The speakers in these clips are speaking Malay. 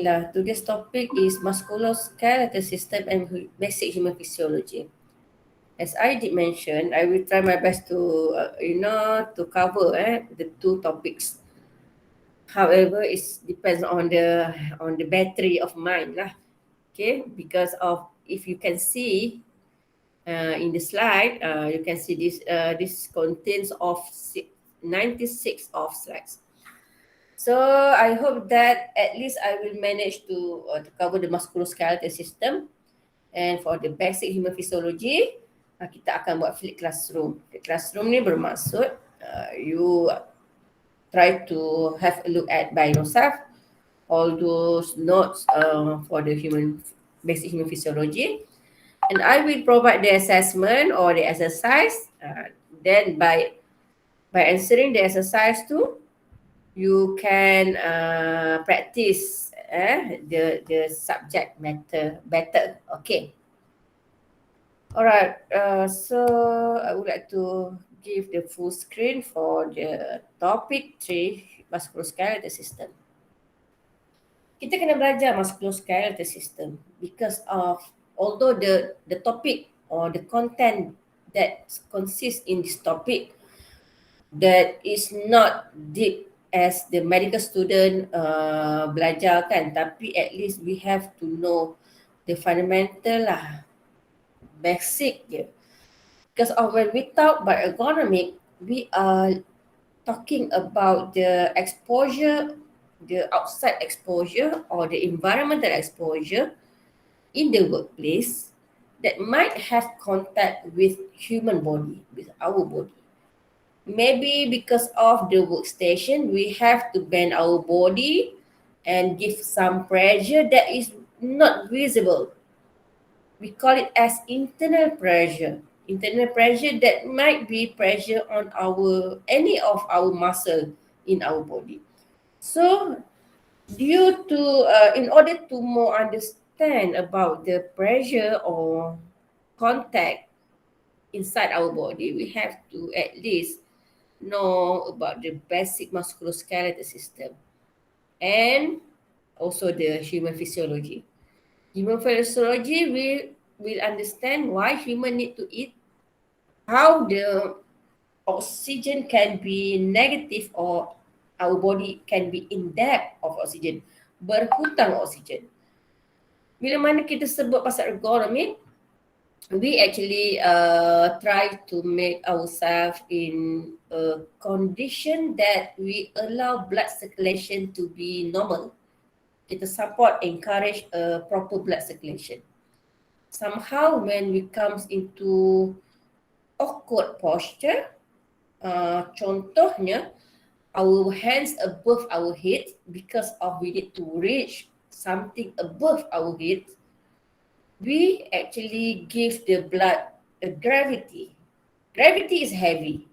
Today's topic is musculoskeletal system and basic human physiology. As I did mention, I will try my best to to cover the two topics. However, it depends on the battery of mine lah. Okay, because of if you can see in the slide, you can see this contains of 96 of slides. So I hope that at least I will manage to cover the musculoskeletal system, and for the basic human physiology, kita akan buat flip classroom. Flip classroom ni bermaksud you try to have a look at by yourself all those notes for the basic human physiology, and I will provide the assessment or the exercise. Then by answering the exercise too, you can practice the subject matter better. Okay. Alright. So I would like to give the full screen for the topic 3, musculoskeletal system. Kita kena belajar musculoskeletal system because of although the topic or the content that consists in this topic that is not deep as the medical student belajar kan, tapi at least we have to know the fundamental lah, basic je. Because of when we talk about ergonomic, we are talking about the exposure, the outside exposure or the environmental exposure in the workplace that might have contact with human body, with our body. Maybe because of the workstation, we have to bend our body and give some pressure that is not visible. We call it as internal pressure. Internal pressure that might be pressure on any of our muscle in our body. So, in order to more understand about the pressure or contact inside our body, we have to at least know about the basic musculoskeletal system and also the human physiology. Human physiology will understand why human need to eat, how the oxygen can be negative or our body can be in debt of oxygen, berhutang oksigen. Bila mana kita sebut pasal ergonomic, we actually try to make ourselves in a condition that we allow blood circulation to be normal. Kita support, encourage a proper blood circulation. Somehow when we comes into awkward posture, contohnya our hands above our head because of we need to reach something above our head, we actually give the blood a gravity. Gravity is heavy.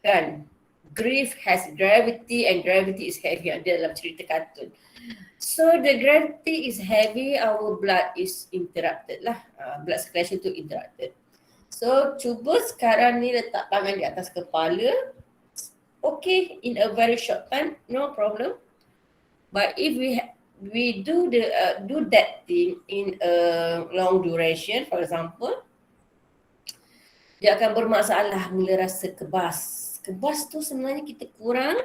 Kan? Grief has gravity and gravity is heavy. Ada dalam cerita kartun. So the gravity is heavy, our blood is interrupted lah. Blood circulation tu interrupted. So cuba sekarang ni letak tangan di atas kepala. Okay, in a very short time, no problem. But if we do that thing in a long duration, for example, dia akan bermasalah mula rasa kebas. Kebas tu sebenarnya kita kurang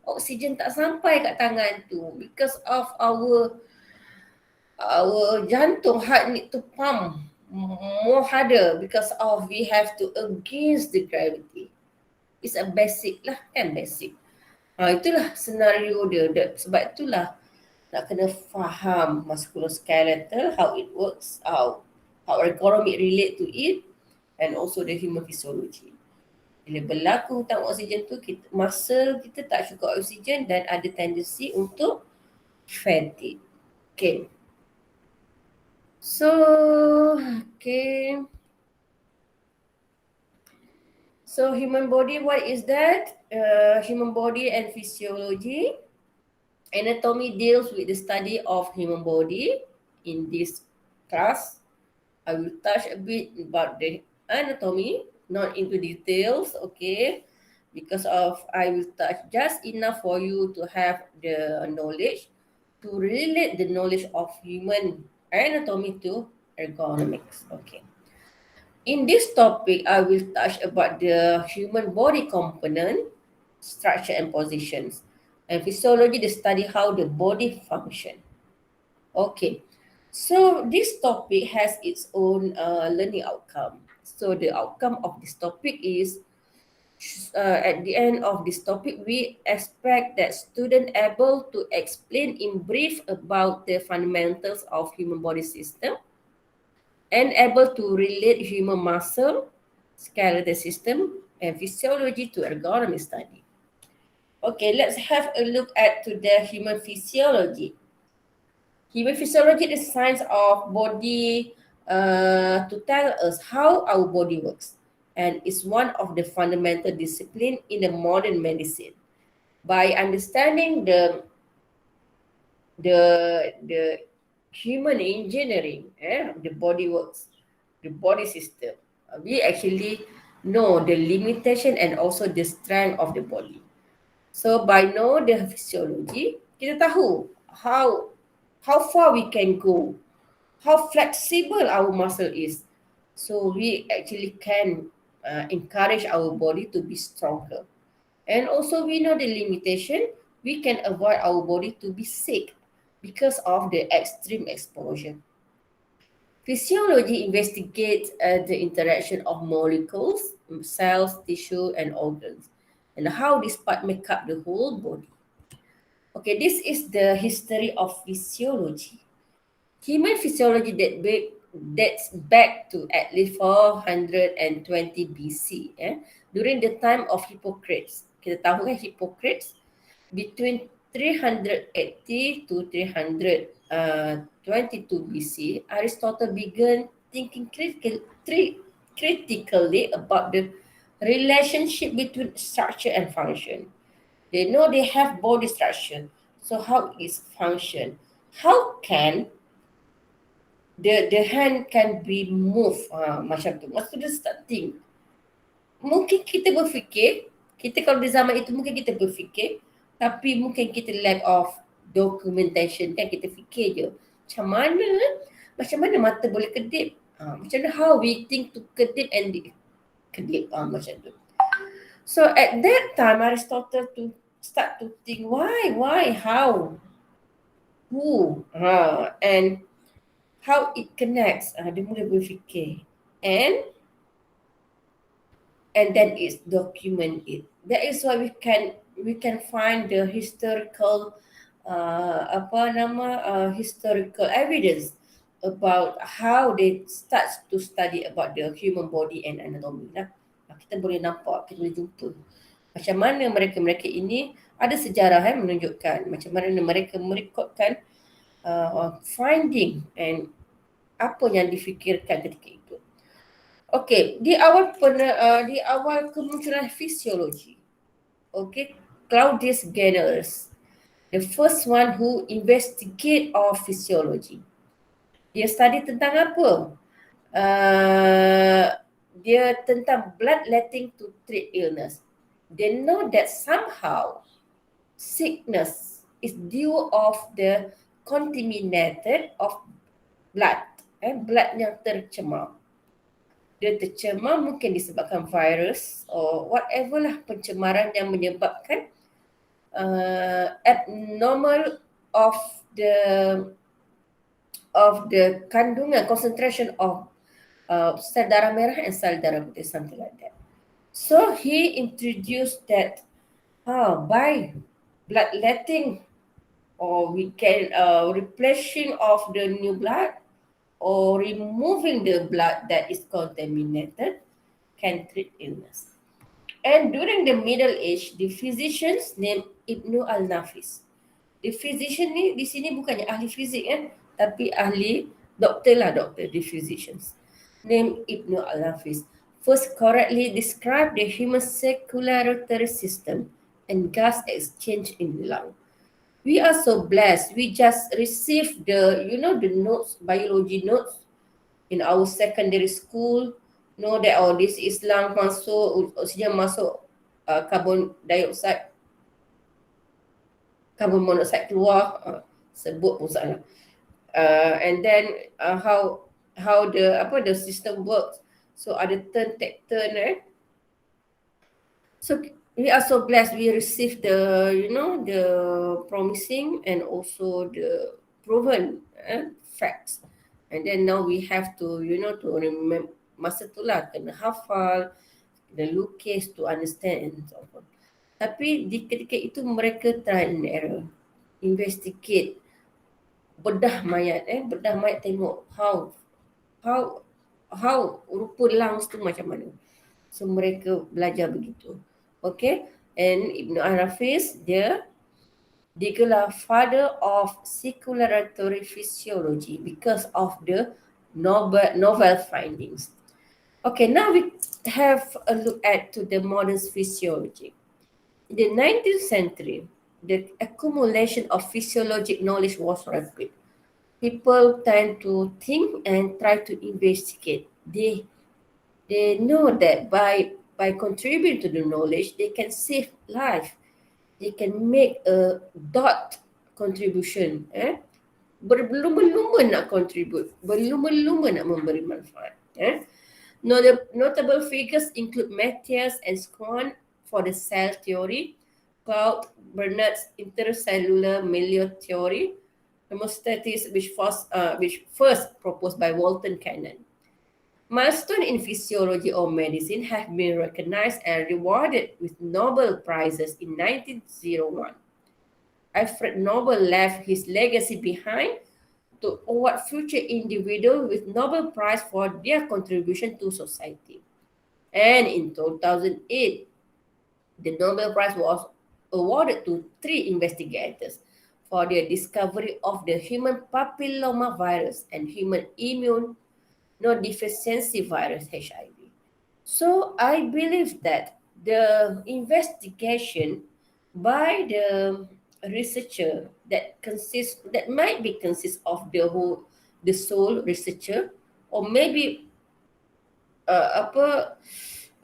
oksigen, tak sampai kat tangan tu because of our jantung heart need to pump more harder because of we have to against the gravity. It's a basic lah kan, basic. Itulah senario dia. Sebab itulah nak kena faham musculoskeletal, how it works out, how ergonomic relate to it, and also the human physiology. Bila berlaku hutang oksigen tu, muscle kita tak cukup oksigen dan ada tendensi untuk fatigue. Okay. So, okay. So human body, what is that? Human body and physiology. Anatomy deals with the study of human body. In this class, I will touch a bit about the anatomy, not into details, okay? Because of I will touch just enough for you to have the knowledge to to relate the knowledge of human anatomy to ergonomics. Okay. In this topic, I will touch about the human body component, structure and positions, and physiology, the study how the body function. Okay, so this topic has its own learning outcome. So the outcome of this topic is at the end of this topic, we expect that student able to explain in brief about the fundamentals of human body system and able to relate human muscle, skeletal system, and physiology to ergonomy study. Okay, let's have a look at to the human physiology. Human physiology is science of body to tell us how our body works and is one of the fundamental discipline in the modern medicine. By understanding the human engineering, the body works, the body system, we actually know the limitation and also the strength of the body. So by know the physiology, kita tahu how far we can go, how flexible our muscle is. So we actually can encourage our body to be stronger. And also we know the limitation, we can avoid our body to be sick because of the extreme exposure. Physiology investigates the interaction of molecules, cells, tissue, and organs, and how this part make up the whole body. Okay, this is the history of physiology. Human physiology dates back to at least 420 BC, during the time of Hippocrates. Kita tahu kan Hippocrates, between 380 to 322 BC, Aristotle began thinking critically about the relationship between structure and function. They know they have body structure. So how is function? How can the hand can be moved macam tu? Masa tu dia start think. Mungkin kita berfikir, kita kalau di zaman itu mungkin kita berfikir, tapi mungkin kita lack of documentation kan, kita fikir je. Macam mana mata boleh kedip? Macam mana how we think to kedip and kedip macam tu. So at that time Aristotle to start to think why, how, who, and how it connects. Dia mula berfikir. And then it's document it. That is why we can find the historical historical evidence about how they start to study about the human body and anatomy lah. Kita boleh nampak, kita boleh jumpa macam mana mereka ini ada sejarah menunjukkan macam mana mereka merekodkan finding and apa yang difikirkan ketika itu. Okey, di awal kemunculan fisiologi. Okey, Claudius Ganners, the first one who investigate of physiology. Dia study tentang apa? Dia tentang bloodletting to treat illness. They know that somehow sickness is due of the contaminated of blood. Blood yang tercemar. Dia tercemar mungkin disebabkan virus or whatever lah pencemaran yang menyebabkan abnormal of the kandungan concentration of sel darah merah and sel darah putih, something like that. So he introduced that by bloodletting, or we can replacing of the new blood or removing the blood that is contaminated can treat illness. And during the Middle Age, the physicians named Ibnu al-Nafis. The physician ni di sini bukannya ahli fizik tapi ahli doktor, the physicians. Named Ibnu al-Nafis first correctly described the human circulatory system and gas exchange in the lung. We are so blessed. We just received the notes, biology notes in our secondary school. Know that this is lung masuk, oksigen masuk, carbon monoxide keluar. sebut pun salah. And then how the system works. So ada turn take turn. So we are so blessed we received the promising and also the proven facts. And then now we have to to remember, masa tu lah kena hafal, kena lukis to understand and so on. Tapi di ketika itu mereka try and error, investigate, bedah mayat tengok how how rupa lungs tu macam mana. So mereka belajar begitu. Okay. And Ibn Arafiz, dia digelar father of circulatory physiology because of the novel findings. Okay, now we have a look at to the modern physiology. In the 19th century, the accumulation of physiologic knowledge was rapid. People tend to think and try to investigate. They know that by contributing to the knowledge, they can save life. They can make a dot contribution. Berlumba-lumba nak contribute, berlumba-lumba nak memberi manfaat. Notable figures include Matthias and Swan for the cell theory, Claude Bernard's intercellular milieu theory, hemostasis, which first proposed by Walton Cannon. Milestones in physiology or medicine have been recognized and rewarded with Nobel Prizes in 1901. Alfred Nobel left his legacy behind to award future individuals with Nobel Prize for their contribution to society. And in 2008, the Nobel Prize was awarded to 3 investigators for their discovery of the human papilloma virus and human immunodeficiency virus, HIV. So I believe that the investigation by the researcher that might be consist of the sole researcher, or maybe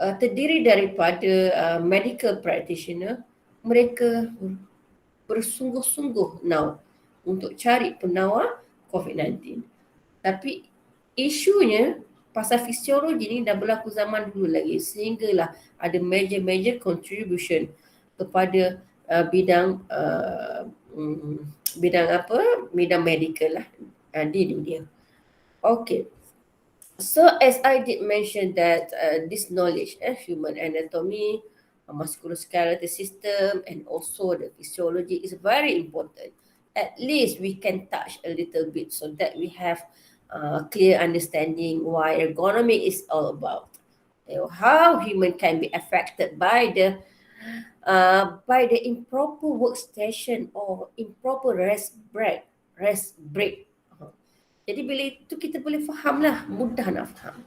terdiri daripada medical practitioner, mereka bersungguh-sungguh now untuk cari penawar COVID-19. Tapi isunya pasal fisiologi ni dah berlaku zaman dulu lagi, sehinggalah ada major contribution kepada bidang medical lah di dunia. Okay. So as I did mention that this knowledge, human anatomy, musculoskeletal system, and also the physiology is very important. At least we can touch a little bit so that we have clear understanding why ergonomy is all about. How human can be affected by the improper workstation or improper rest break. Jadi bila itu kita boleh faham lah, mudah nak faham.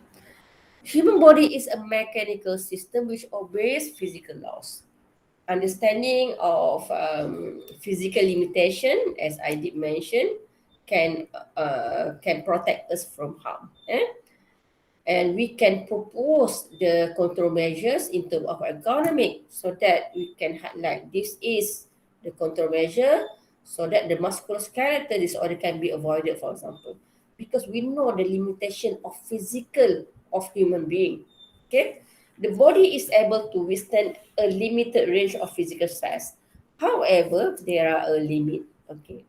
Human body is a mechanical system which obeys physical laws. Understanding of physical limitation, as I did mention, can protect us from harm. And we can propose the control measures in terms of ergonomic so that we can highlight this is the control measure so that the musculoskeletal disorder can be avoided, for example, because we know the limitation of physical of human being. Okay, the body is able to withstand a limited range of physical stress. However, there are a limit. Okay.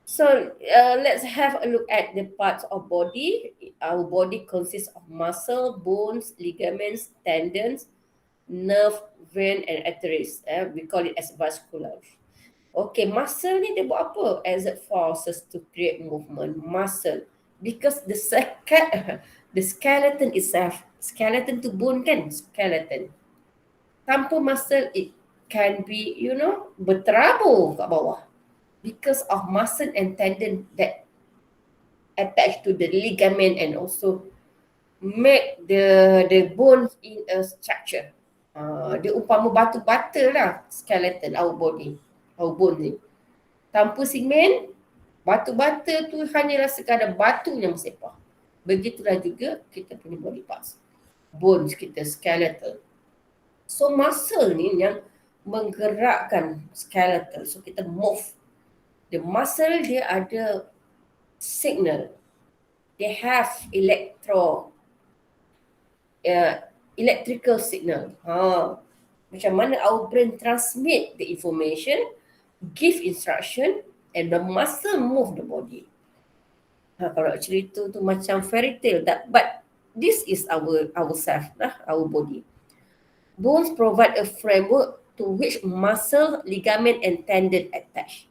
So let's have a look at the parts of body. Our body consists of muscle, bones, ligaments, tendons, nerve, vein, and arteries. We call it as vascular. Okay, muscle ni dia buat apa? Exert forces to create movement. Muscle. Because the skeleton itself, skeleton to bone kan? Skeleton. Tanpa muscle, it can be, berterabur kat bawah. Because of muscle and tendon that attach to the ligament and also make the bone in a structure. Dia umpama batu-bata lah skeleton, our body, our bone ni. Tanpa simen, batu-bata tu hanyalah sekadar batu yang bersepah. Begitulah juga kita punya body parts. Bones kita, skeletal. So muscle ni yang menggerakkan skeletal. So kita move. The muscle dia ada signal. They have uh, electrical signal. Macam mana our brain transmit the information, give instruction, and the muscle move the body. Kalau cerita tu macam fairy tale, but this is our self lah, our body. Bones provide a framework to which muscle, ligament and tendon attach.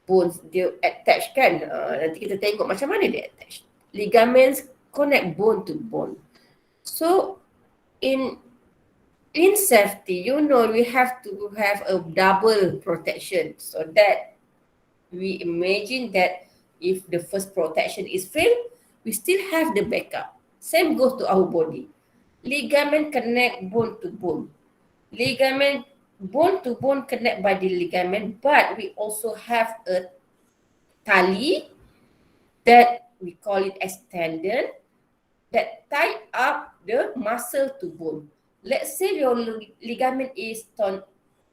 Bones dia attach kan, nanti kita tengok macam mana dia attach. Ligaments connect bone to bone. So in safety, we have to have a double protection, so that we imagine that if the first protection is failed, we still have the backup. Same goes to our body. Ligament connect bone to bone. Ligament, bone to bone connect by the ligament, but we also have a tali that we call it as tendon that tie up the muscle to bone. Let's say your ligament is torn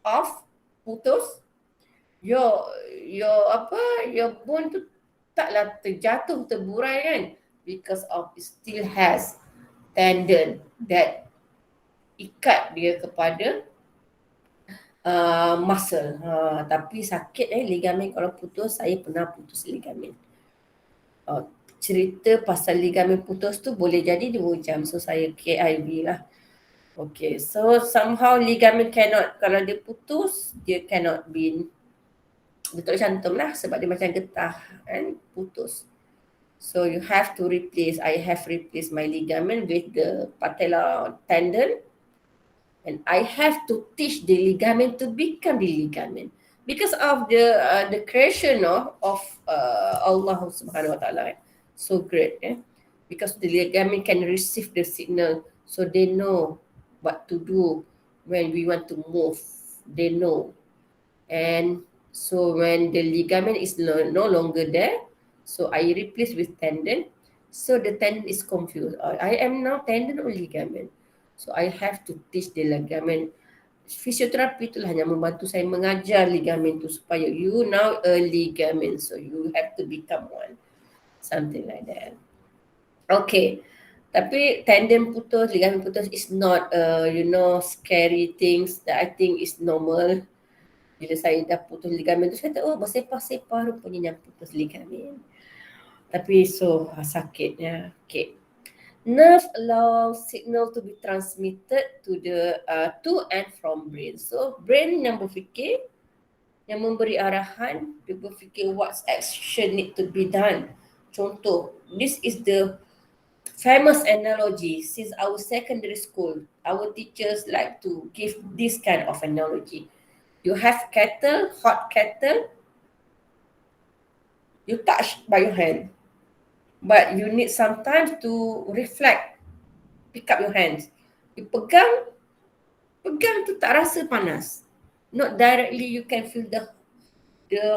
off, putus, your bone tu taklah terjatuh, terburai kan, because of it still has tendon that ikat dia kepada muscle. Tapi sakit ligamen kalau putus. Saya pernah putus ligamen. Cerita pasal ligamen putus tu boleh jadi 2 jam. So saya KIV lah. Okay, so somehow ligamen cannot, kalau dia putus, dia cannot be, dia tak cantum lah sebab dia macam getah kan, putus. So you have to replace. I have replaced my ligament with the patella tendon. And I have to teach the ligament to become the ligament because of the creation of Allah Subhanahu Wa Taala. So great, because the ligament can receive the signal, so they know what to do when we want to move. They know, and so when the ligament is no longer there, so I replace with tendon. So the tendon is confused. I am now tendon or ligament. So I have to teach the ligament. Fisioterapi itulah yang membantu saya mengajar ligamen tu supaya you now a ligament. So you have to become one. Something like that. Okay. Tapi tendon putus, ligamen putus is not scary things that I think is normal. Bila saya dah putus ligamen tu, saya tahu bersepah-sepah rupanya yang putus ligamen. Tapi sakitnya. Okay. Nerve allows signal to be transmitted to and from brain. So brain yang berfikir, yang memberi arahan, dia berfikir what action need to be done. Contoh, this is the famous analogy since our secondary school. Our teachers like to give this kind of analogy. You have kettle, hot kettle, you touch by your hand. But you need some time to reflect. Pick up your hands. You pegang tu tak rasa panas. Not directly you can feel the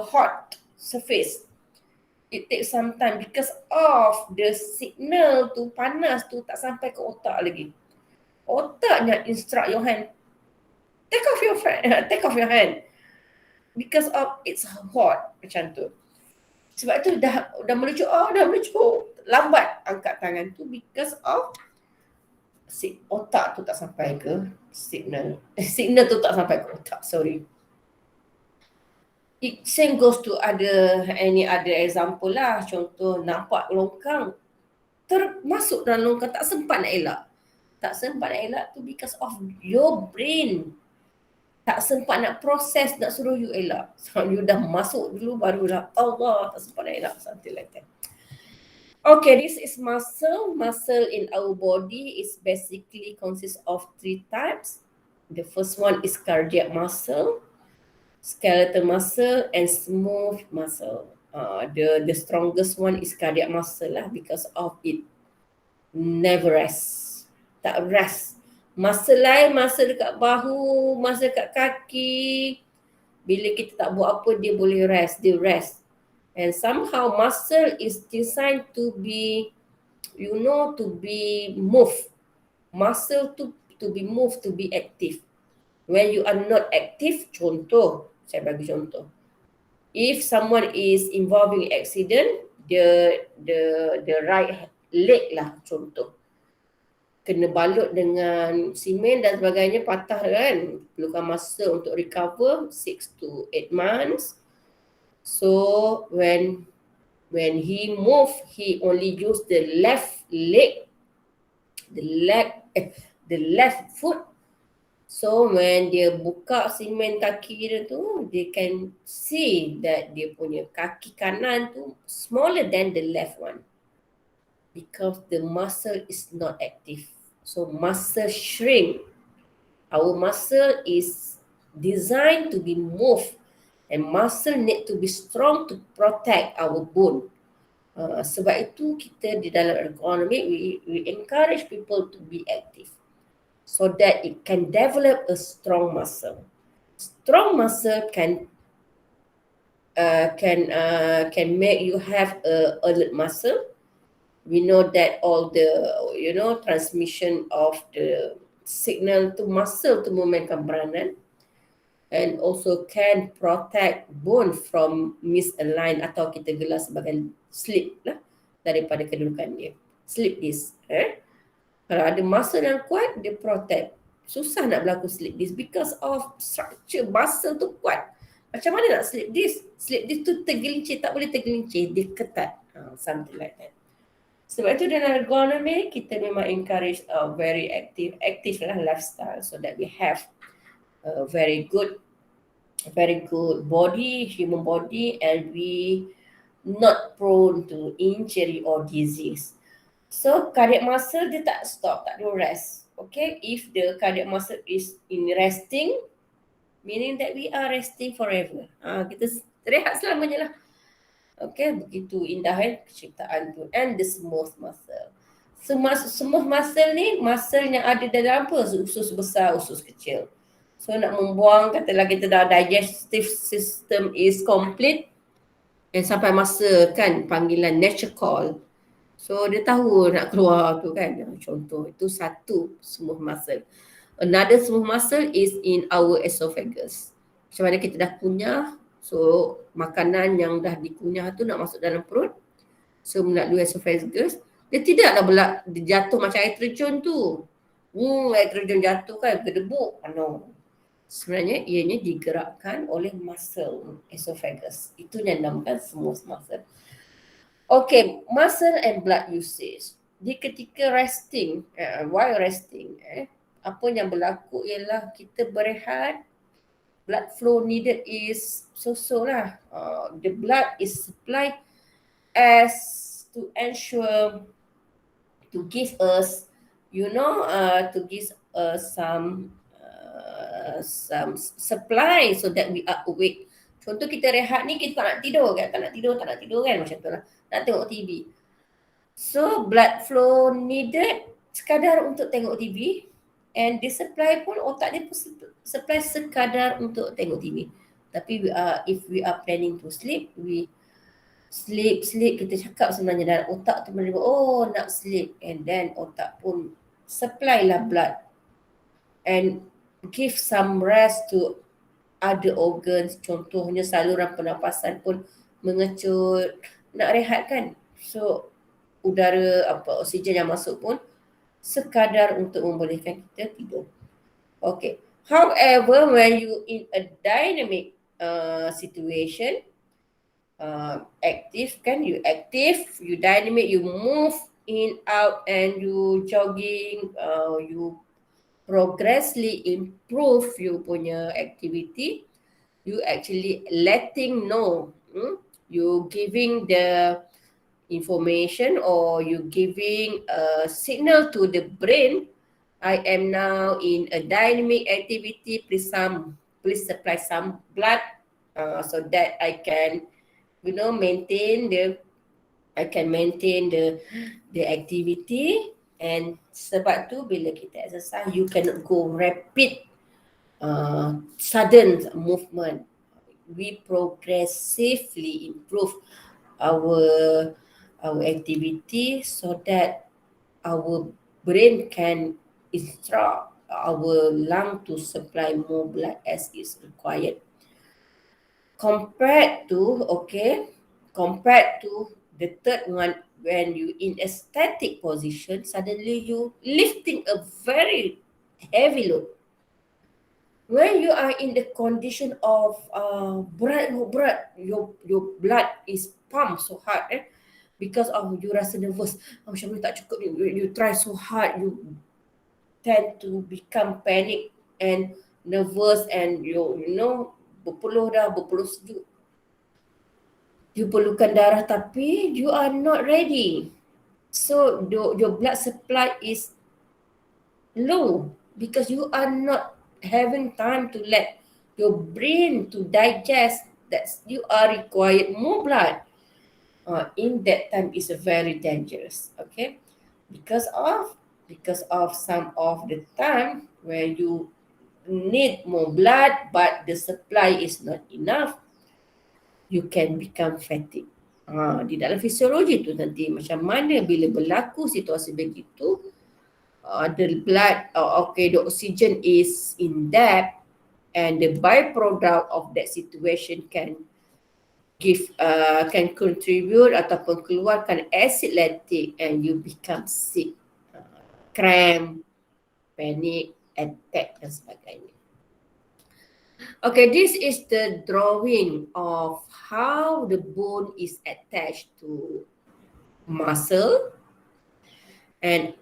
hot surface. It takes some time because of the signal tu, panas tu tak sampai ke otak lagi. Otaknya instruct your hand. Take off your hand. Because of it's hot macam tu. Sebab tu dah melucut, lambat angkat tangan tu because of otak tu tak sampai ke signal. Signal tu tak sampai ke otak, sorry. It same goes to any other example lah. Contoh nampak longkang, termasuk dalam longkang, tak sempat nak elak. Tak sempat nak elak tu because of your brain. Tak sempat nak proses, nak suruh you elak. So you dah masuk dulu barulah Allah, tak sempat nak elak, something like that. Okay, this is muscle. Muscle in our body is basically consists of 3 types. The first one is cardiac muscle, skeletal muscle and smooth muscle. The strongest one is cardiac muscle lah because of it never rest. Tak rest. Muscle lain, muscle dekat bahu, muscle dekat kaki. Bila kita tak buat apa, dia boleh rest. Dia rest. And somehow muscle is designed to be, to be moved. Muscle to be moved, to be active. When you are not active, contoh, saya bagi contoh. If someone is involving accident, the right leg lah contoh, kena balut dengan simen dan sebagainya, patah kan, perlukan masa untuk recover 6 to 8 months. So when he move, he only use the left leg, the left foot. So when dia buka simen kaki dia tu, they can see that dia punya kaki kanan tu smaller than the left one, because the muscle is not active. So muscle shrink. Our muscle is designed to be moved, and muscle need to be strong to protect our bone. Sebab itu kita di dalam ergonomic, we encourage people to be active so that it can develop a strong muscle. Strong muscle can make you have a alert muscle. We know that all the transmission of the signal to muscle to memainkan peranan, and also can protect bone from misalign atau kita gelar sebagai slip lah daripada kedudukan dia. Slip disc. Kalau ada muscle yang kuat, dia protect. Susah nak berlaku slip disc because of structure muscle tu kuat. Macam mana nak slip disc? Slip disc tu tergelincir, tak boleh tergelincir, dia ketat. Something like that. Sebab itu dalam ergonomy, kita memang encourage a very active lah lifestyle, so that we have a very good body, human body, and we not prone to injury or disease. So cardiac muscle dia tak stop, tak ada rest. Okay, if the cardiac muscle is in resting, meaning that we are resting forever. Kita rehat selamanya lah. Okay, begitu indah ciptaan tu. And the smooth muscle. Smooth muscle ni, muscle yang ada dalam apa? Usus besar, usus kecil. So nak membuang, katalah kita dah digestive system is complete, and sampai masa kan panggilan nature call. So dia tahu nak keluar tu kan. Contoh, itu satu smooth muscle. Another smooth muscle is in our esophagus. Macam mana kita dah kunyah, so makanan yang dah dikunyah tu nak masuk dalam perut. So melalui esophagus, dia tidaklah dia jatuh macam air terjun tu. Air terjun jatuh kan, berdebuk. No. Sebenarnya ianya digerakkan oleh muscle esophagus. Itu yang dinamakan smooth muscle. Okay, muscle and blood usage. Di ketika resting, while resting, apa yang berlaku ialah kita berehat, blood flow needed is so-so lah. The blood is supplied as to ensure to give us, some supply so that we are awake. Contoh kita rehat ni, kita tak nak tidur kan, macam tu lah. Nak tengok TV. So blood flow needed sekadar untuk tengok TV, and the supply pun otak dia pun supply sekadar untuk tengok TV. Tapi if we are planning to sleep, we sleep, kita cakap sebenarnya dalam otak tu menerima, nak sleep, and then otak pun supply lah blood and give some rest to other organs. Contohnya saluran pernafasan pun mengecut, nak rehat kan. So udara oksigen yang masuk pun sekadar untuk membolehkan kita tidur. Okay. However, when you in a dynamic situation, active kan, you dynamic, you move in, out, and you jogging, you progressively improve you punya activity, you actually letting know, you giving the information, or you giving a signal to the brain, I am now in a dynamic activity, please supply some blood, so that I can maintain the activity. And sebab tu bila kita exercise, you cannot go rapid sudden movement. We progressively improve our activity so that our brain can instruct our lung to supply more blood as is required. Compared to the third one, when you in a static position, suddenly you lifting a very heavy load. When you are in the condition of berat, your blood is pumped so hard, because of you rasa nervous. Macam ni tak cukup ni. You try so hard, you tend to become panic and nervous, and berpeluh sejuk. You perlukan darah tapi you are not ready. So your blood supply is low because you are not having time to let your brain to digest that you are required more blood. In that time is very dangerous. Okay, because of some of the time where you need more blood but the supply is not enough, you can become fatigue. Di dalam fisiologi tu nanti macam mana bila berlaku situasi begitu, the blood, the oxygen is in depth, and the byproduct of that situation can contribute ataupun keluarkan acid lactic, and you become sick, cramp, panic, attack dan sebagainya. Okay, this is the drawing of how the bone is attached to muscle and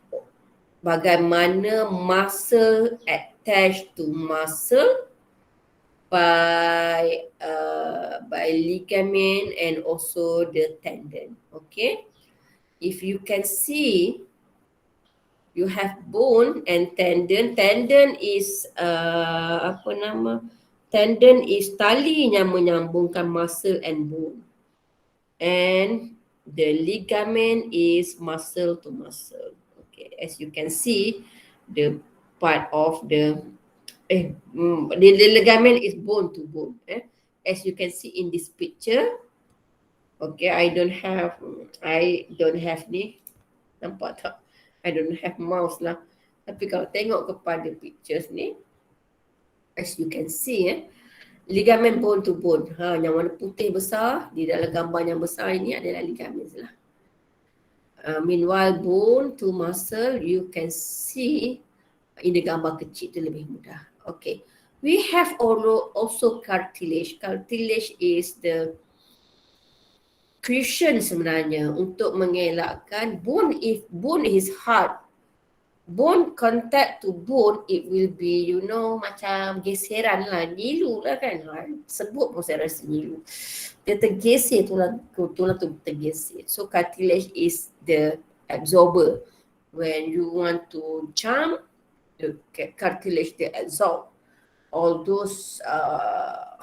bagaimana muscle attached to muscle by ligament and also the tendon. Okay, if you can see, you have bone and tendon. Tendon is Tendon is tali yang menyambungkan muscle and bone, and the ligament is muscle to muscle. Okay, as you can see, the part of the ligament is bone to bone. As you can see in this picture. Okay, I don't have ni. Nampak tak? I don't have mouse lah. Tapi kalau tengok kepada pictures ni, as you can see, ligament bone to bone. Yang warna putih besar di dalam gambar yang besar ini adalah ligament lah. Meanwhile, bone to muscle, you can see in the gambar kecil tu lebih mudah. Okay. We have also cartilage. Cartilage is the cushion sebenarnya untuk mengelakkan bone. If bone is hard, bone contact to bone, it will be macam geseran lah, nyilu lah kan. Sebut pun saya rasa nyilu. Dia tergeser, tulang tu tergeser. So cartilage is the absorber. When you want to jump, the cartilage they absorb all those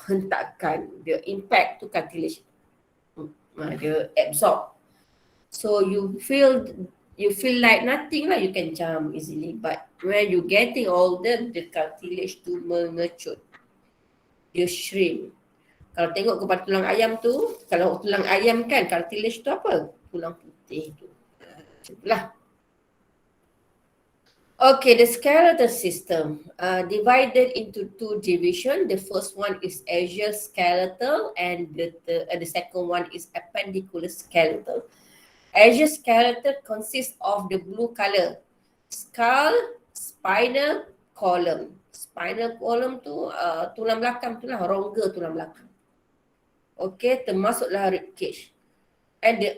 hentakan, the impact to cartilage, dia absorb. So you feel like nothing lah, you can jump easily. But when you getting older, the cartilage tu mengecut, dia shrink. Kalau tengok kepada tulang ayam tu, kalau tulang ayam kan, cartilage tu apa? Tulang putih tu. Itulah. Okay, the skeletal system divided into two divisions. The first one is axial skeletal, and the second one is appendicular skeletal. Axial skeletal consists of the blue color skull, spinal column. Spinal column tu tulang belakang tu lah, rongga tulang belakang. Okay, termasuklah rib cage. And the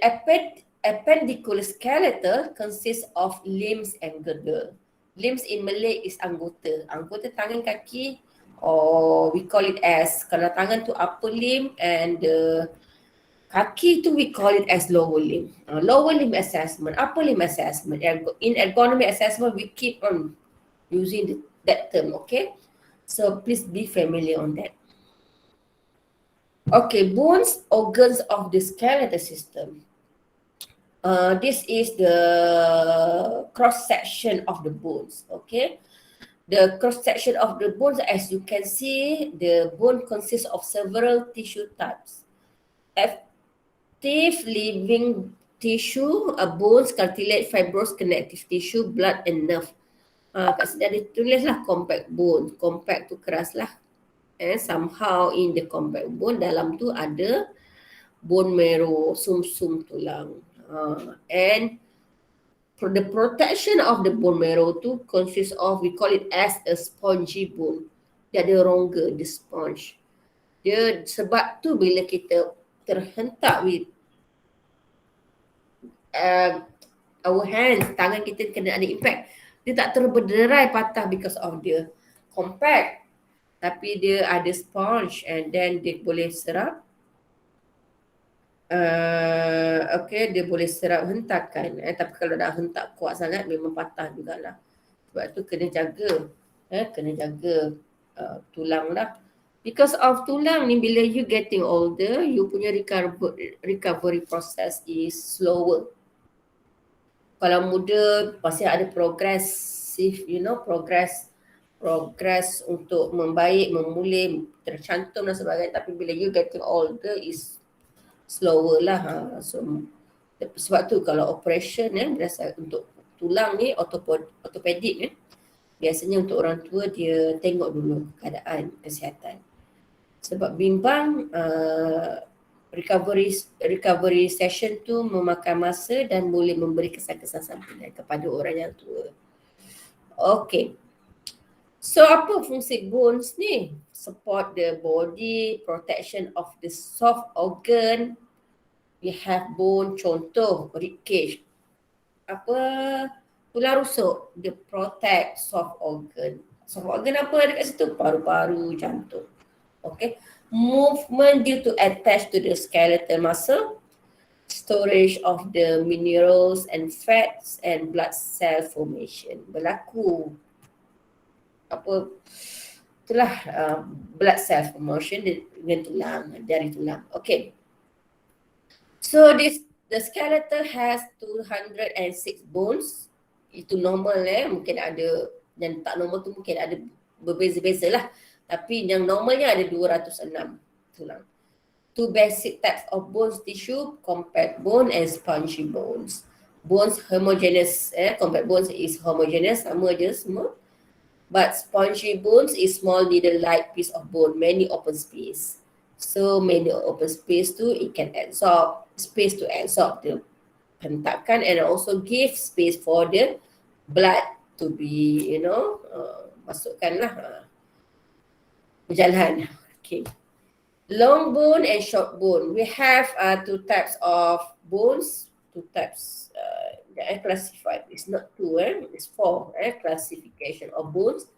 appendicular skeletal consists of limbs and girdle. Limbs in Malay is anggota. Anggota tangan kaki, or we call it as, kalau tangan tu upper limb, and kaki tu we call it as lower limb. Lower limb assessment, upper limb assessment. In ergonomy assessment, we keep on using that term, okay? So please be familiar on that. Okay, bones, organs of the skeletal system. This is the cross-section of the bones, okay? The cross-section of the bones, as you can see, the bone consists of several tissue types. Active living tissue, bones, cartilage, fibrous connective tissue, blood and nerve. Kat sini ada tulis lah compact bone. Compact tu keras lah. somehow in the compact bone, dalam tu ada bone marrow, sum-sum tulang. And the protection of the bone marrow tu consists of, we call it as a spongy bone. Dia ada rongga, the sponge. Dia sebab tu bila kita terhentak with our hands, tangan kita kena ada impact, dia tak terberderai patah because of dia compact, tapi dia ada sponge and then dia boleh serap okay, dia boleh serap hentakan. Tapi kalau dah hentak kuat sangat memang patah jugalah. Sebab tu kena jaga, kena jaga tulang lah. Because of tulang ni, bila you getting older, you punya recovery process is slower. Kalau muda pasti ada progressive, progress untuk membaik, memulih, tercantum dan sebagainya. Tapi bila you getting older is slower lah. So sebab tu kalau operation biasa untuk tulang ni ortopedik biasanya untuk orang tua dia tengok dulu keadaan kesihatan. Sebab bimbang recovery session tu memakan masa dan boleh memberi kesan-kesan sampingan kepada orang yang tua. Okay. So apa fungsi bones ni? Support the body, protection of the soft organ. We have bone, contoh rib cage. Tulang rusuk, dia protect soft organ. Soft organ apa ada kat situ? Paru-paru, jantung. Okay. Movement due to attach to the skeletal muscle. Storage of the minerals and fats and blood cell formation. Berlaku itulah blood cell formation dengan tulang, dari tulang. Okay. So the skeleton has 206 bones. Itu normal mungkin ada, dan tak normal tu mungkin ada berbeza-beza lah. Tapi yang normalnya ada 206 tulang. Two basic types of bones tissue, compact bone and spongy bones. Bones homogeneous, compact bones is homogeneous, sama je semua. But spongy bones is small needle-like piece of bone, many open space. So many open space tu, it can absorb space to absorb the hentakan and also give space for the blood to be, masukkanlah berjalan. Okay. Long bone and short bone. We have two types of bones. Two types that are classified. It's not two, it's four classification of bones.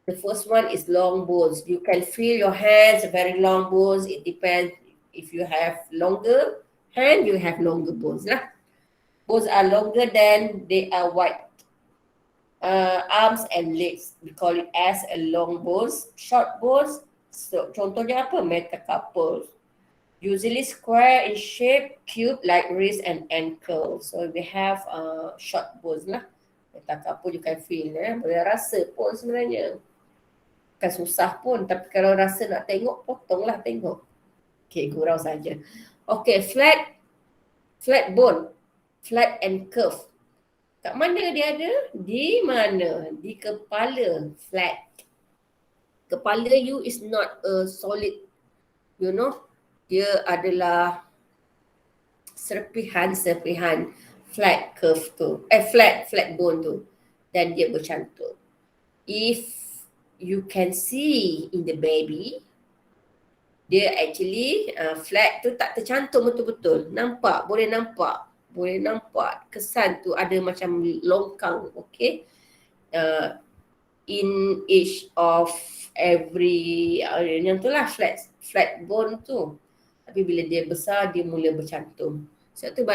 The first one is long bones. You can feel your hands, very long bones. It depends. If you have longer hand, you have longer bones lah. Bones are longer than they are wide. Arms and legs, we call it as a long bones. Short bones, so contohnya apa? Metacarpals. Usually square in shape, cube like wrist and ankle. So we have short bones lah. Metacarpal you can feel, boleh rasa pun sebenarnya. Bukan susah pun, tapi kalau rasa nak tengok, potonglah tengok. Okay, gurau saja. Okay, flat bone, flat and curve. Kat mana dia ada? Di mana? Di kepala, flat. Kepala you is not a solid, dia adalah serpihan flat curve tu, flat bone tu, dan dia bercantum. If you can see in the baby, dia actually flat tu tak tercantum betul-betul. Boleh nampak kesan tu ada macam longkang, okay? In each of every yang tu lah flat bone tu. Tapi bila dia besar, dia mula bercantum. Sebab tu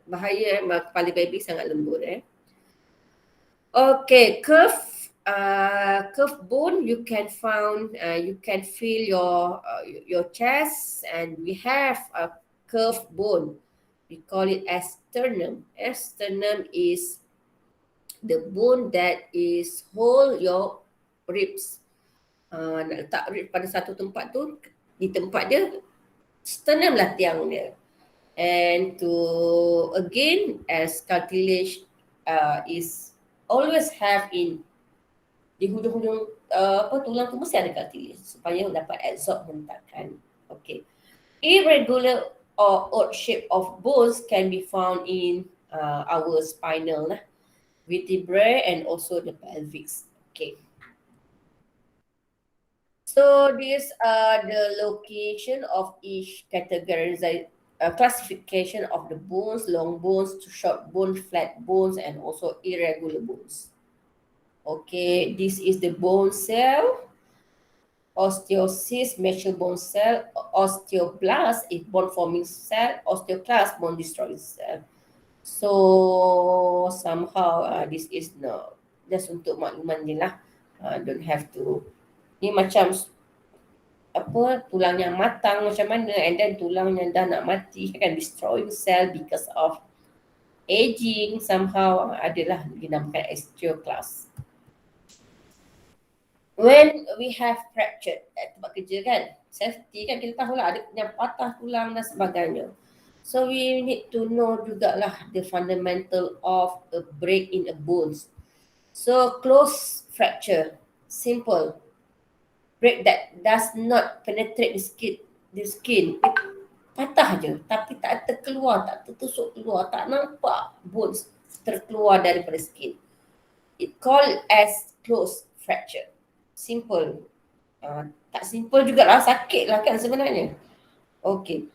bahaya kepala baby sangat lembut. Okay, curve bone you can feel your chest, and we have a curved bone. We call it as sternum. Sternum is the bone that is hold your ribs. Nak letak rib pada satu tempat tu, di tempat dia sternum lah tiang dia. And as cartilage is always have in di hujung-hujung tulang tu mesti ada cartilage supaya dapat absorb hentakan. Okay. Irregular or odd shape of bones can be found in our spinal vertebrae and also the pelvis. Okay. So these are the location of each categorization, classification of the bones, long bones, short bones, flat bones, and also irregular bones. Okay, this is the bone cell, osteocyst, mature bone cell, osteoblast is bone forming cell, osteoclast bone destroying cell. So somehow this is no, just untuk makluman je lah. Don't have to. Ni macam tulang yang matang macam mana, and then tulang yang dah nak mati kan destroying cell because of aging, somehow adalah dinamakan osteoclast. When we have fractured at tempat kerja kan, safety kan, kita tahulah ada yang patah tulang dan sebagainya. So we need to know jugalah the fundamental of a break in a bones. So close fracture, simple. Break that does not penetrate the skin. Patah je, tapi tak terkeluar, tak tertusuk keluar, tak nampak bones terkeluar daripada skin. It called as close fracture. Simple. Tak simple jugalah, sakit lah kan sebenarnya. Okay.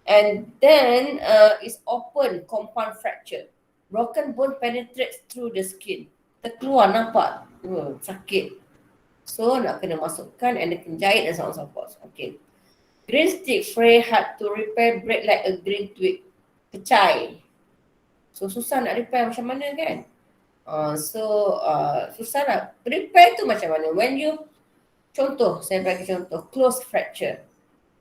And then it's open compound fracture. Broken bone penetrates through the skin. Terkeluar nampak. Sakit. So nak kena masukkan and kena jahit dan so on so forth. Okay. Green stick fray hard to repair, break like a green twig. Pecai. So susah nak repair macam mana kan? Susah lah. Repair tu macam mana? When you, contoh, saya bagi contoh, close fracture.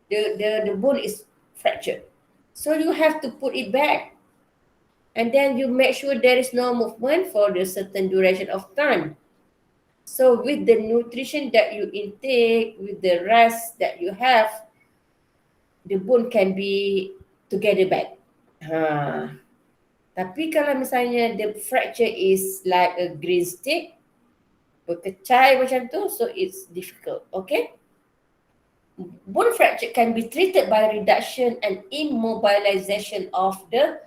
The bone is fractured. So you have to put it back. And then you make sure there is no movement for the certain duration of time. So with the nutrition that you intake, with the rest that you have, the bone can be together back. Tapi kalau misalnya the fracture is like a green stick, berkecai macam tu, so it's difficult, okay? Bone fracture can be treated by reduction and immobilization of the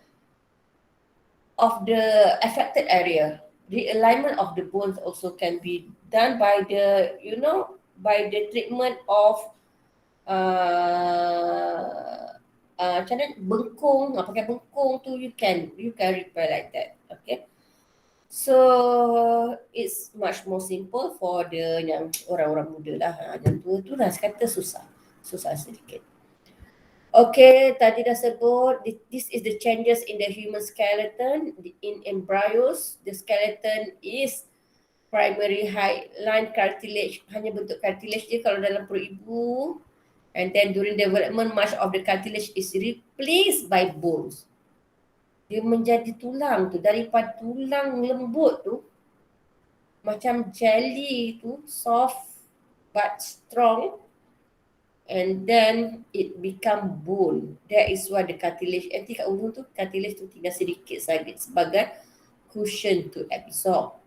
affected area. Realignment of the bones also can be done by the, by the treatment of macam mana, bengkung, pakai bengkung tu you can repair like that. Okay. So it's much more simple for the yang orang-orang muda lah. Yang tua tu dah kata susah sedikit. Okay, tadi dah sebut this is the changes in the human skeleton. In embryos, the skeleton is primary hyaline cartilage, hanya bentuk cartilage je kalau dalam perut ibu. And then during development, much of the cartilage is replaced by bones. Dia menjadi tulang tu, daripada tulang lembut tu, macam jelly tu, soft but strong. And then it become bone. That is why the cartilage, nanti kat ujung tu, cartilage tu tinggal sedikit saja sebagai cushion to absorb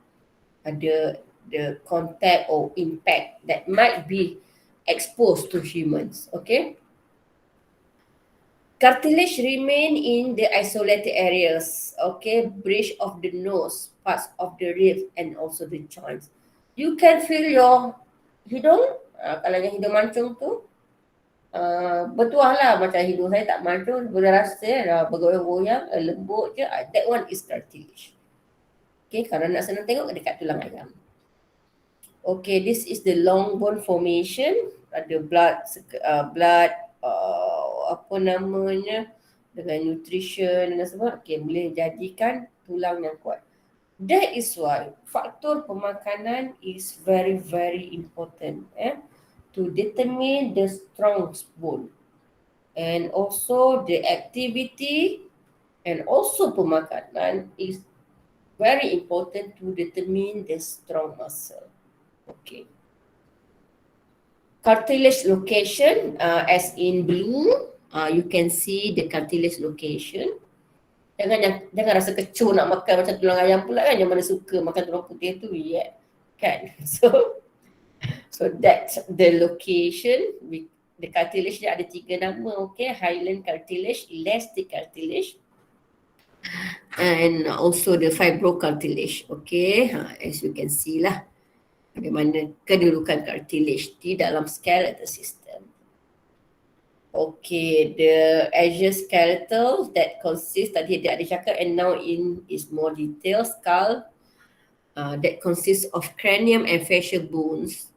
the contact or impact that might be exposed to humans. Okay. Cartilage remain in the isolated areas. Okay, bridge of the nose, parts of the ribs, and also the joints. You can feel your hidung. Kalau yang hidung mancung tu, bertuah lah macam hidung saya tak mancung, boleh rasa bergoyang-goyang, lembut je. That one is cartilage. Okay, kalau nak senang tengok dekat tulang ayam. Okay, this is the long bone formation. Ada blood, apa namanya, dengan nutrition dan sebagainya. Okay, boleh jadikan tulang yang kuat. That is why faktor pemakanan is very very important to determine the strong bone, and also the activity and also pemakanan is very important to determine the strong muscle. Okay. Cartilage location, as in blue, you can see the cartilage location. Jangan rasa kecoh nak makan macam tulang ayam pula kan, yang mana suka makan tulang putih tu, yeah. Kan? So that's the location. The cartilage dia ada 3 nama, okay? Hyaline cartilage, elastic cartilage, and also the fibrocartilage, okay? As you can see lah, bagaimana kedudukan cartilage di dalam skeletal system. Okay, the exoskeletal that consists, tadi dia ada cakap, and now in is more detail, skull, that consists of cranium and facial bones,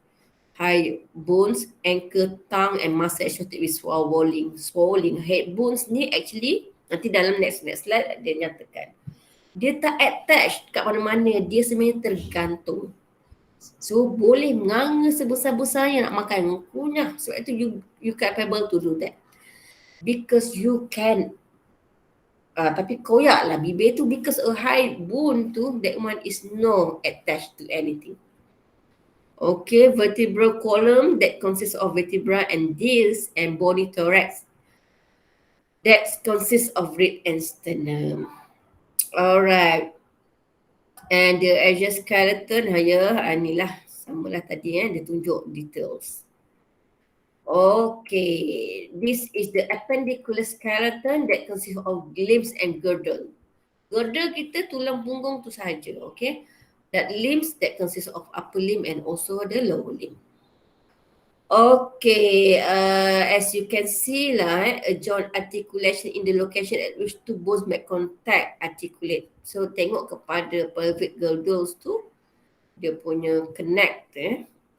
high bones, ankle, tongue, and muscle associated with swallowing. Head bones ni actually, nanti dalam next slide dia nyatakan, dia tak attach kat mana-mana, dia sebenarnya tergantung. So boleh menganga sebesar-besarnya nak makan, kunyah. Sebab itu you capable to do that. Because you can, tapi koyak lah bibir tu, because a high bone tu, that one is no attached to anything. Okay, vertebral column that consists of vertebra and disc, and bony thorax that consists of rib and sternum. Alright. And the exoskeleton, inilah samalah tadi dia tunjuk details. Okay, this is the appendicular skeleton that consists of limbs and girdle. Girdle kita tulang punggung tu sahaja, okay? That limbs that consists of upper limb and also the lower limb. Okay, as you can see lah, a joint articulation in the location at which two bones make contact articulate. So tengok kepada pelvic girdles tu, dia punya connect,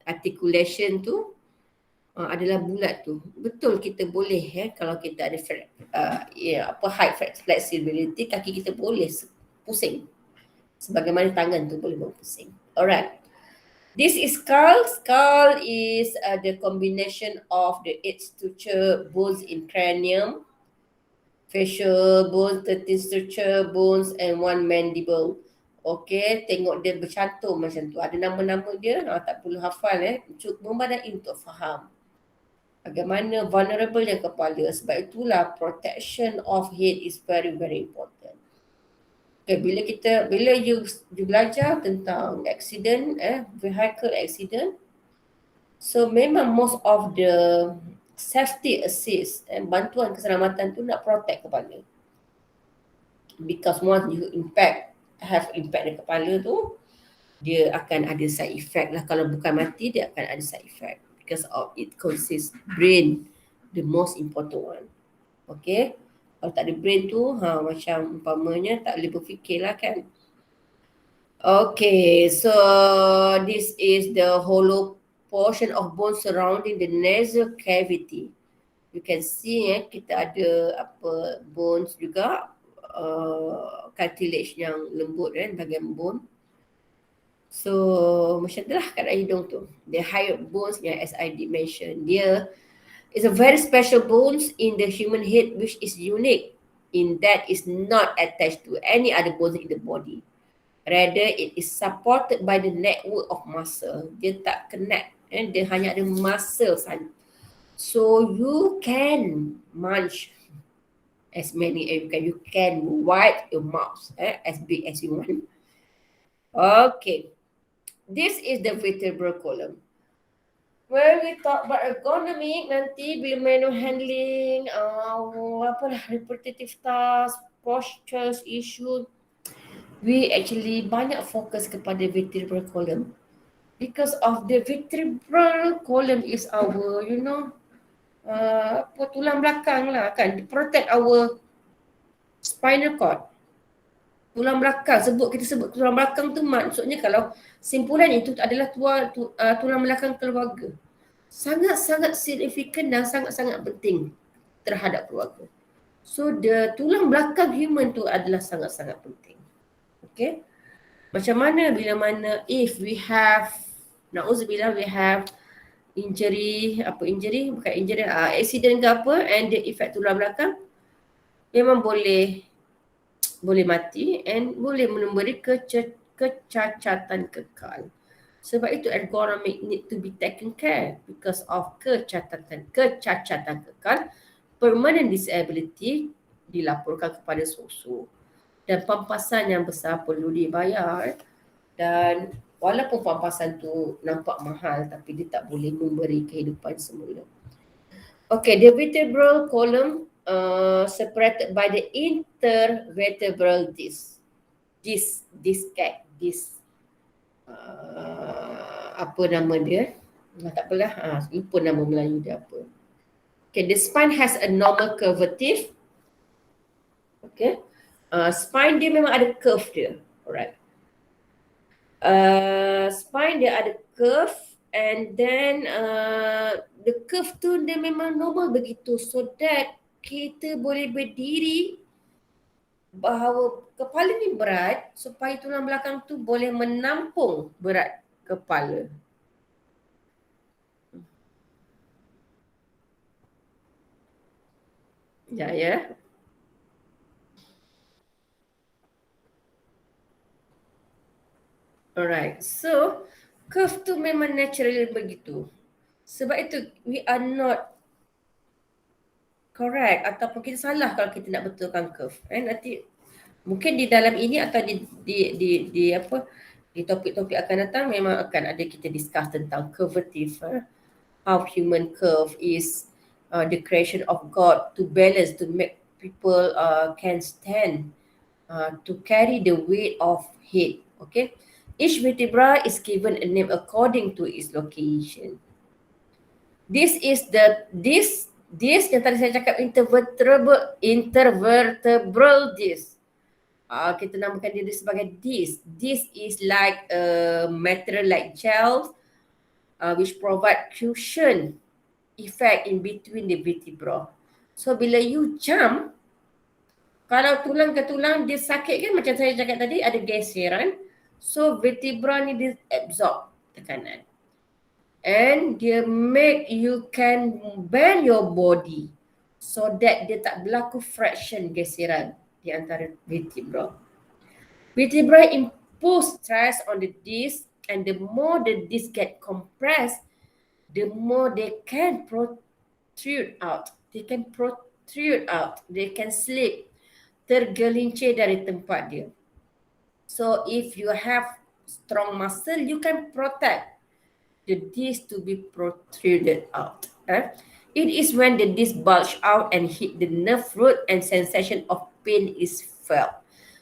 articulation tu adalah bulat tu. Betul, kita boleh kalau kita ada height flexibility, kaki kita boleh pusing. Sebagaimana tangan tu boleh berpusing. Alright. This is skull. Skull is the combination of the 8 suture bones in cranium, facial bones, 13 suture bones, and 1 mandible. Okay, tengok dia bercantum macam tu. Ada nama-nama dia, tak perlu hafal cukup memadai untuk faham bagaimana vulnerable yang kepala. Sebab itulah protection of head is very very important. Okay, bila you belajar tentang accident, vehicle accident, so memang most of the safety assist and bantuan keselamatan tu nak protect kepala. Because once you have impact di kepala tu, dia akan ada side effect lah. Kalau bukan mati, dia akan ada side effect. Because of it consists brain, the most important one. Okay. Kalau tak ada brain tu, macam umpamanya tak boleh berfikir lah kan. Okay, so this is the hollow portion of bone surrounding the nasal cavity. You can see kita ada bones juga, cartilage yang lembut bahagian bone. So macam itulah kat hidung tu. The hyoid bones yang as I did mention, dia is a very special bones in the human head which is unique in that is not attached to any other bones in the body. Rather, it is supported by the network of muscle. Dia tak connect, dia hanya ada muscle saja. So you can munch as many as you can. You can wipe your mouth as big as you want. Okay, this is the vertebral column. When we talk about ergonomic, nanti bila manual handling, repetitive task, postures, issue, we actually banyak fokus kepada vertebral column. Because of the vertebral column is our, tulang belakang lah kan, protect our spinal cord. Tulang belakang, kita sebut tulang belakang tu maksudnya kalau simpulan itu adalah tulang belakang keluarga. Sangat-sangat signifikan dan sangat-sangat penting terhadap keluarga. So the tulang belakang human tu adalah sangat-sangat penting. Okay. Macam mana bila mana if we have, na'udzubillah, we have injury, accident ke apa, and the effect tulang belakang, memang boleh mati and boleh memberi kecacatan kekal. Sebab itu ergonomic need to be taken care because of kecacatan kekal. Permanent disability dilaporkan kepada susu dan pampasan yang besar perlu dibayar. Dan Walaupun pampasan tu nampak mahal, tapi dia tak boleh memberi kehidupan semula. Okay, the vertebral column separated by the intervertebral disc. Apa nama dia? Tak apalah, lupa nama Melayu dia apa. Okay, the spine has a normal curvative. Okay, spine dia memang ada curve dia. Alright. Spine dia ada curve, and then the curve tu dia memang normal begitu, so that kita boleh berdiri bahawa kepala ni berat supaya tulang belakang tu boleh menampung berat kepala. Ya. Alright, so curve tu memang natural begitu. Sebab itu we are not correct ataupun kita salah kalau kita nak betulkan curve. Nanti mungkin di dalam ini atau di apa, di topik-topik akan datang memang akan ada kita discuss tentang curvative, how human curve is the creation of God to balance, to make people can stand, to carry the weight of head. Okay, each vertebra is given a name according to its location. This yang tadi saya cakap intervertebral disc. Kita namakan dia sebagai disc. Disc is like a material like gel, which provide cushion effect in between the vertebra. So bila you jump, kalau tulang ke tulang dia sakit kan, macam saya cakap tadi ada geseran. So vertebra ni dia absorb tekanan. And dia make you can bend your body so that dia tak berlaku friction, geseran di antara vertebra. Vertebra impose stress on the disc, and the more the disc get compressed, the more they can protrude out. They can slip, tergelincir dari tempat dia. So if you have strong muscle, you can protect the disc to be protruded out. It is when the disc bulge out and hit the nerve root and sensation of pain is felt.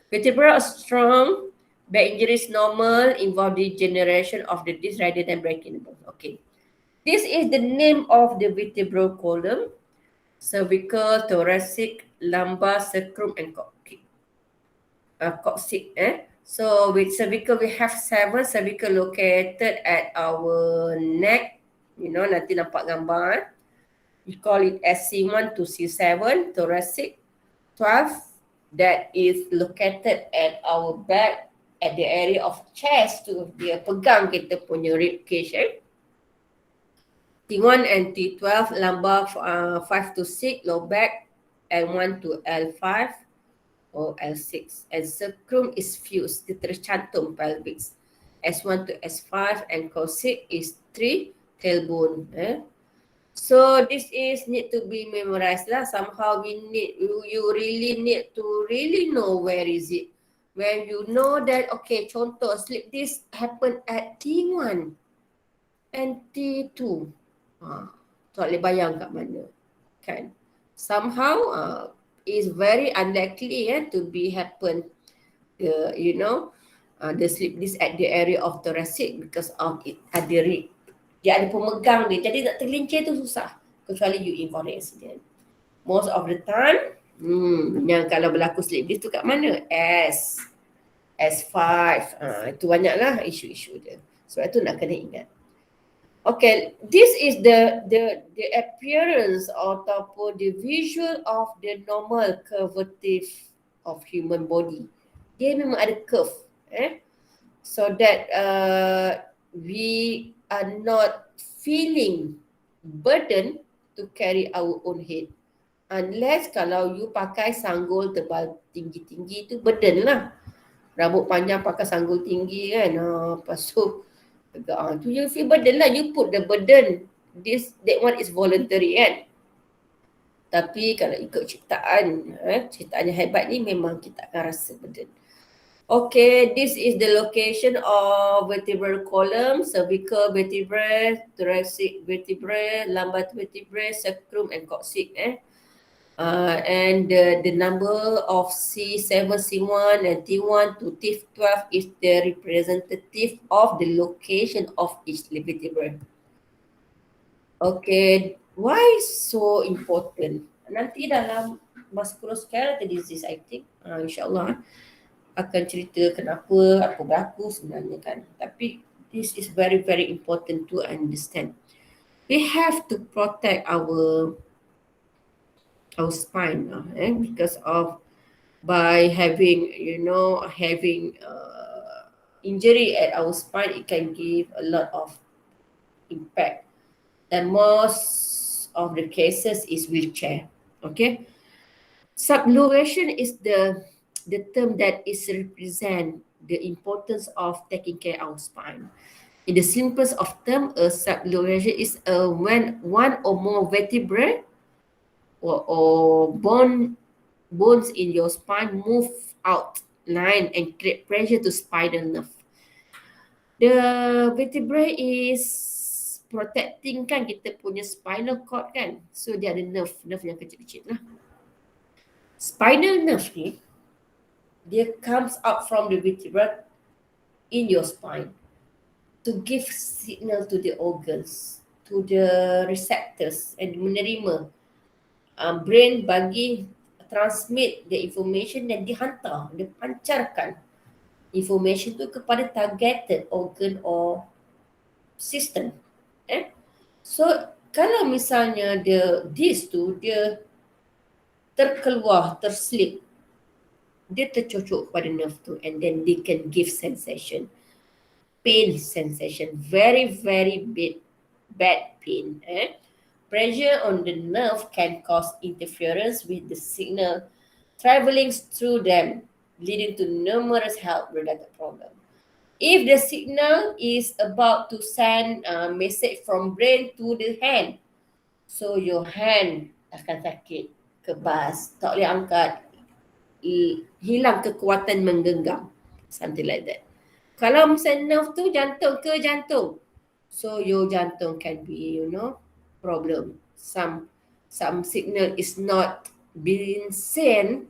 Vertebra are strong, back injury is normal, involve degeneration of the disc rather than breaking the bone. Okay, this is the name of the vertebral column: cervical, thoracic, lumbar, sacrum, and coccyx. So with cervical, we have 7 cervical located at our neck. Nanti nampak gambar. We call it SC1 to C7. Thoracic, 12. That is located at our back, at the area of chest tu. Dia pegang kita punya rib cage. T1 and T12, lumbar 5 to 6, low back, L1 to L5. Or L6, and sacrum is fused, dia tercantum pelvis. S1 to S5, and coccyx is 3, tailbone. So this is need to be memorized lah. Somehow you really need to really know where is it. When you know that, okay, contoh slip disc happen at T1 and T2. Tak boleh bayang kat mana, kan? Somehow is very unlikely to be happen, the slip disc at the area of thoracic because of it ada rib. Dia ada pemegang dia, jadi nak tergelincir tu susah kecuali you involve accident. Most of the time, yang kalau berlaku slip disc tu kat mana? S5. Itu banyaklah isu-isu dia. Sebab tu nak kena ingat. Okay, this is the appearance ataupun the visual of the normal curvative of human body. Dia memang ada curve, so that we are not feeling burden to carry our own head. Unless kalau you pakai sanggul tebal tinggi-tinggi tu burden lah. Rambut panjang pakai sanggul tinggi kan, lepas tu tu you feel burden lah, you put the burden. That one is voluntary kan. Tapi kalau ikut ciptaan, ciptaan yang hebat ni memang kita akan rasa burden. Okay, this is the location of vertebral column, cervical vertebrae, thoracic vertebrae, lumbar vertebrae, sacrum and coccyx. And the number of C7, C1 and T1 to T12 is the representative of the location of each vertebra. Okay, why so important? Nanti dalam musculoskeletal disease, I think, insyaAllah akan cerita kenapa, apa berlaku sebenarnya kan. Tapi this is very, very important to understand. We have to protect our spine because of by having injury at our spine, it can give a lot of impact, and most of the cases is wheelchair. Okay, subluxation is the term that is represent the importance of taking care of our spine. In the simplest of term, a subluxation is when one or more vertebrae or bones in your spine move out line and create pressure to spinal nerve. The vertebrae is protecting kan kita punya spinal cord kan. So dia ada nerve yang kecil-kecil lah. Spinal nerve ni, dia comes out from the vertebra in your spine to give signal to the organs, to the receptors and menerima. Brain bagi transmit the information dan dihantar, dia pancarkan information tu kepada targeted organ or system. So kalau misalnya this terkeluar, terslip, dia tercocok pada nerve tu, and then they can give sensation, pain sensation, very very bad pain. Pressure on the nerve can cause interference with the signal traveling through them, leading to numerous health-related problems. If the signal is about to send a message from brain to the hand, so your hand akan sakit, kebas, tak boleh angkat, hilang kekuatan menggenggam, something like that. Kalau misalnya nerve tu jantung ke jantung, so your jantung can be, problem. Some signal is not being sent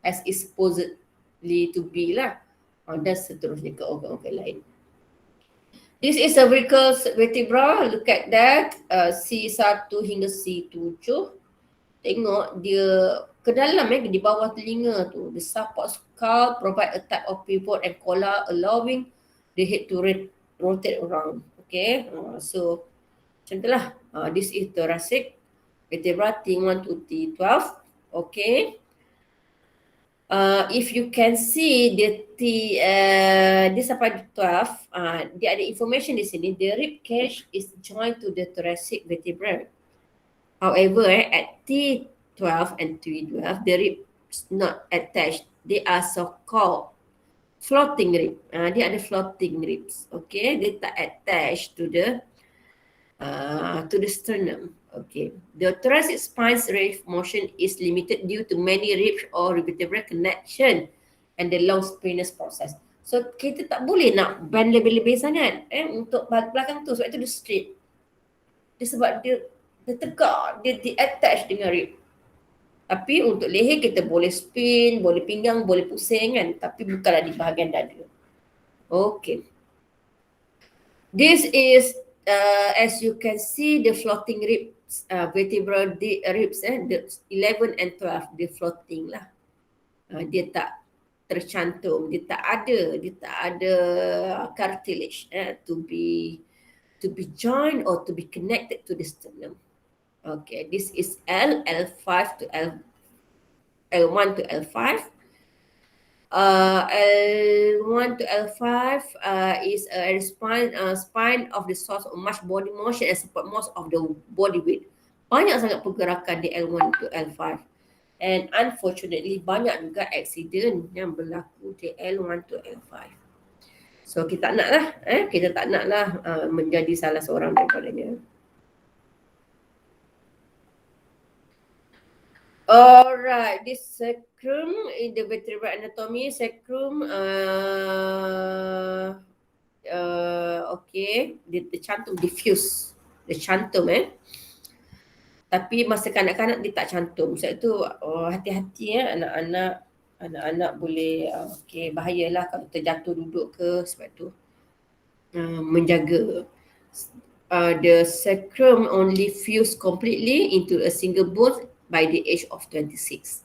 as is supposedly to be lah. Dan seterusnya ke organ-organ lain. This is cervical vertebra. Look at that. C1 hingga C7. Tengok dia ke dalam di bawah telinga tu. The support skull provide a type of pivot and collar allowing the head to rotate around. Okay. So macam itulah. This is thoracic vertebra T1 to T12. Okay. If you can see dia sampai 12, dia ada information di sini. The rib cage is joined to the thoracic vertebra. However, at T12 and T12, the ribs not attached. They are so-called floating rib. Dia ada floating ribs. Okay, dia tak attached to the sternum. Okay, the thoracic spine's range of motion is limited due to many ribs or vertebral connection and the long spinous process. So kita tak boleh nak bend lebih-lebih sangat untuk belakang tu, sebab itu dia straight. Dia sebab dia tegak, dia attach dengan rib. Tapi untuk leher kita boleh spin, boleh pinggang, boleh pusing kan, tapi bukanlah di bahagian dada. Okay. This is as you can see the floating ribs, vertebral ribs, the 11 and 12, dia floating lah. Dia tak tercantum, dia tak ada cartilage to be joined or to be connected to the sternum. Okay, this is L5 to L1 to L5. L1 to L5 is a spine of the source of much body motion and support most of the body weight. Banyak sangat pergerakan di L1 to L5. And unfortunately, banyak juga accident yang berlaku di L1 to L5. So, kita tak naklah menjadi salah seorang daripadanya. Alright, this sacrum in the vertebral anatomy, sacrum, okay, dia cantum diffuse, dia cantum tapi masa kanak-kanak dia tak cantum. Sebab tu hati-hati anak-anak boleh okay, bahayalah kalau terjatuh duduk ke, sebab tu menjaga. The sacrum only fused completely into a single bone by the age of 26.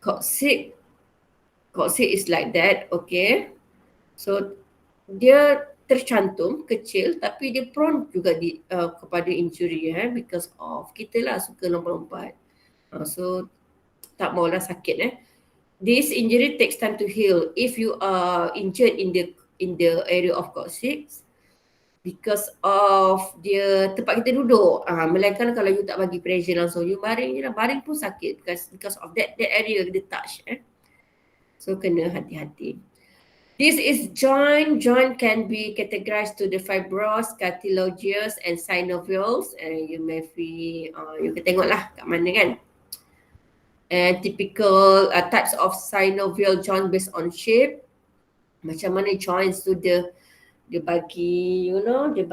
Coccyx is like that, okay. So dia tercantum kecil tapi dia prone juga kepada injury because of kita lah suka lompat-lompat. So tak maulah sakit. This injury takes time to heal. If you are injured in the area of coccyx because of dia tempat kita duduk, melainkan kalau you tak bagi pressure langsung, you baring je lah, baring pun sakit because of that area dia touch. So kena hati-hati. This is joint. Joint can be categorized to the fibrous, cartilaginous and synovials. You may be, you can tengoklah kat mana kan. And typical types of synovial joint based on shape. Macam mana joints tu dia bagi, dia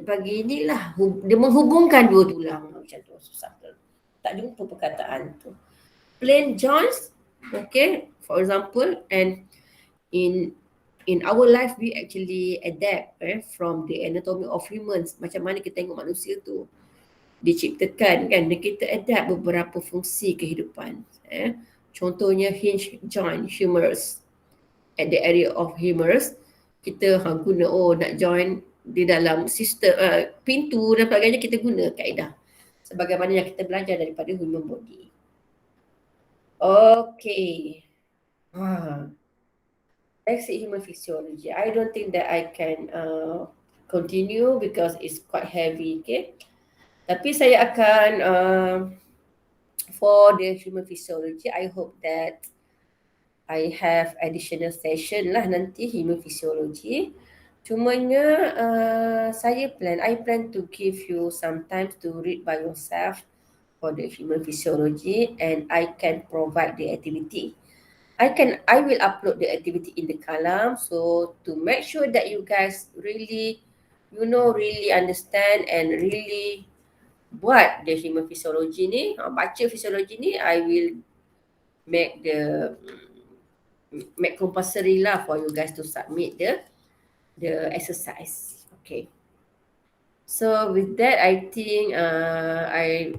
bagi inilah, dia menghubungkan dua tulang macam tu, susah tu. Tak jumpa perkataan tu. Plain joints, okay, for example, and in our life we actually adapt from the anatomy of humans. Macam mana kita tengok manusia tu diciptakan kan, dan kita adapt beberapa fungsi kehidupan. Contohnya hinge joint, humerus. At the area of humerus, kita guna nak join di dalam sistem pintu dan sebagainya, kita guna kaedah sebagaimana yang kita belajar daripada human body. Okay. Basic human physiology. I don't think that I can continue because it's quite heavy, okay? Tapi saya akan for the human physiology, I hope that I have additional session lah nanti human physiology. Cumanya I plan to give you some time to read by yourself for the human physiology, and I can provide the activity. I will upload the activity in the column, so to make sure that you guys really understand and really buat the human physiology ni, baca physiology ni, I will make compulsory lah for you guys to submit the exercise. Okay. So with that, I think I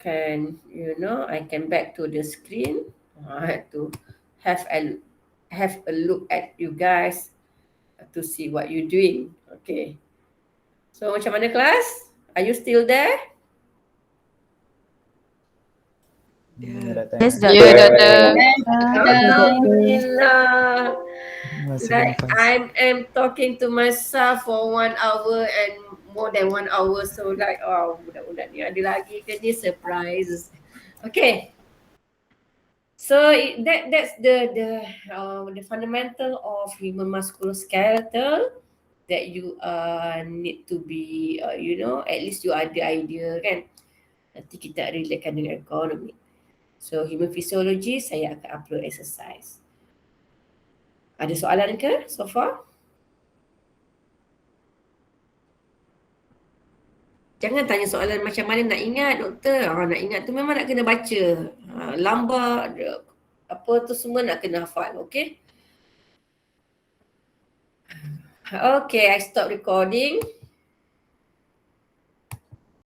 can back to the screen. I have to have a look at you guys to see what you're doing. Okay. So macam mana kelas? Are you still there? Yes, Ya, Doktor. Alhamdulillah. Masih Like nafas. I am talking to myself for 1 hour and more than 1 hour. So like, budak-budak ni ada lagi ke ni surprise. Okay. So that's the fundamental of human musculoskeletal that you need to be at least you ada idea kan. Nanti kita relatekan dengan ergonomy. So human physiology saya akan upload exercise. Ada soalan ke so far? Jangan tanya soalan macam mana nak ingat, doktor. Nak ingat tu memang nak kena baca. Lambar, apa tu semua nak kena hafal, okay? Okay, I stop recording.